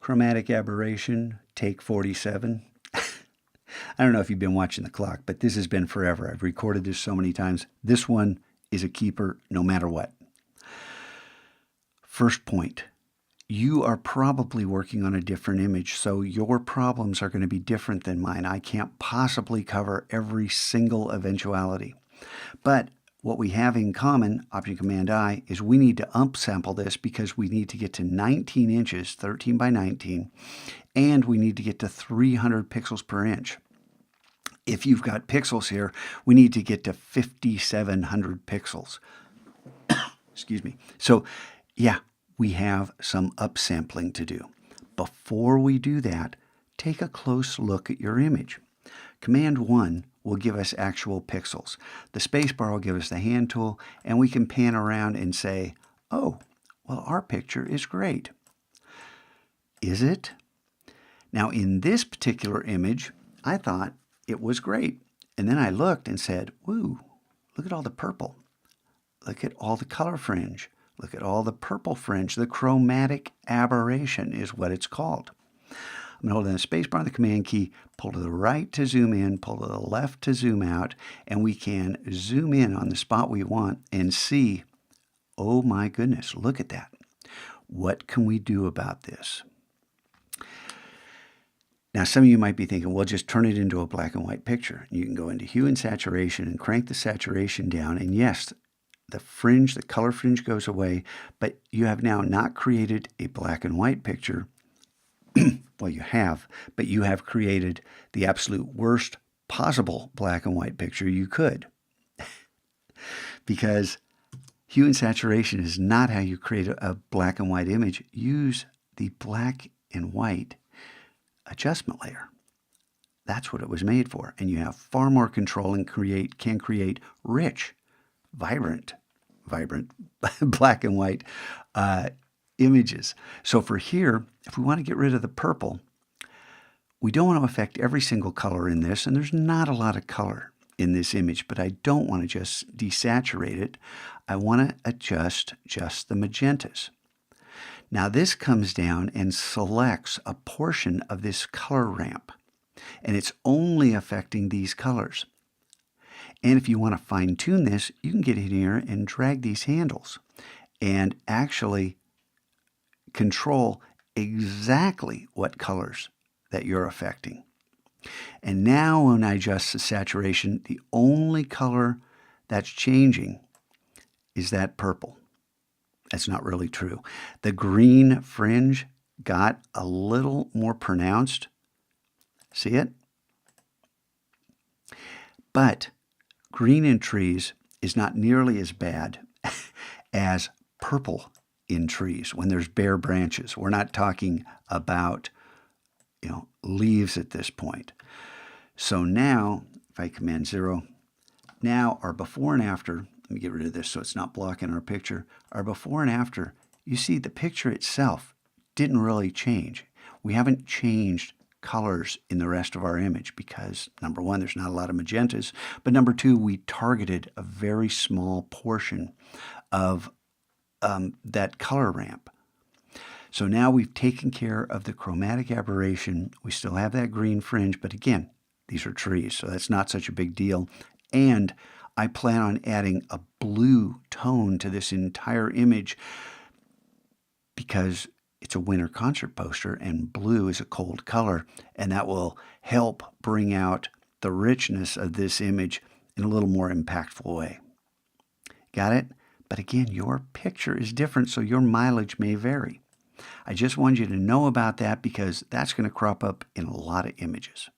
Chromatic Aberration, take 47. I don't know if you've been watching the clock, but this has been forever. I've recorded this so many times. This one is a keeper no matter what. First point, you are probably working on a different image, so your problems are going to be different than mine. I can't possibly cover every single eventuality. But what we have in common, Option Command I, is we need to upsample this because we need to get to 19 inches, 13 by 19, and we need to get to 300 pixels per inch. If you've got pixels here, we need to get to 5,700 pixels. Excuse me. So, yeah, we have some upsampling to do. Before we do that, take a close look at your image. Command 1 will give us actual pixels. The spacebar will give us the hand tool, and we can pan around and say, oh, well, our picture is great. Is it? Now, in this particular image, I thought it was great. And then I looked and said, woo, look at all the purple. Look at all the color fringe. Look at all the purple fringe. The chromatic aberration is what it's called. I'm going to hold down the spacebar and the command key, pull to the right to zoom in, pull to the left to zoom out, and we can zoom in on the spot we want and see, oh my goodness, look at that. What can we do about this? Now, some of you might be thinking, well, just turn it into a black and white picture. You can go into hue and saturation and crank the saturation down, and yes, the fringe, the color fringe goes away, but you have now not created a black and white picture. Well, you have, but you have created the absolute worst possible black and white picture you could. Because hue and saturation is not how you create a black and white image. Use the black and white adjustment layer. That's what it was made for. And you have far more control and can create rich, vibrant black and white images. So for here, if we want to get rid of the purple, we don't want to affect every single color in this, and there's not a lot of color in this image, but I don't want to just desaturate it. I want to adjust just the magentas. Now this comes down and selects a portion of this color ramp, and it's only affecting these colors. And if you want to fine-tune this, you can get in here and drag these handles and actually control exactly what colors that you're affecting. And now when I adjust the saturation, the only color that's changing is that purple. That's not really true. The green fringe got a little more pronounced. See it? But green in trees is not nearly as bad as purple in trees when there's bare branches. We're not talking about, leaves at this point. So now, if I command 0, now our before and after, let me get rid of this so it's not blocking our picture. Our before and after, you see the picture itself didn't really change. We haven't changed colors in the rest of our image because, number one, there's not a lot of magentas, but number two, we targeted a very small portion of that color ramp. So now we've taken care of the chromatic aberration. We still have that green fringe, but again, these are trees, so that's not such a big deal. And I plan on adding a blue tone to this entire image because it's a winter concert poster and blue is a cold color, and that will help bring out the richness of this image in a little more impactful way. Got it? But again, your picture is different, so your mileage may vary. I just wanted you to know about that because that's going to crop up in a lot of images.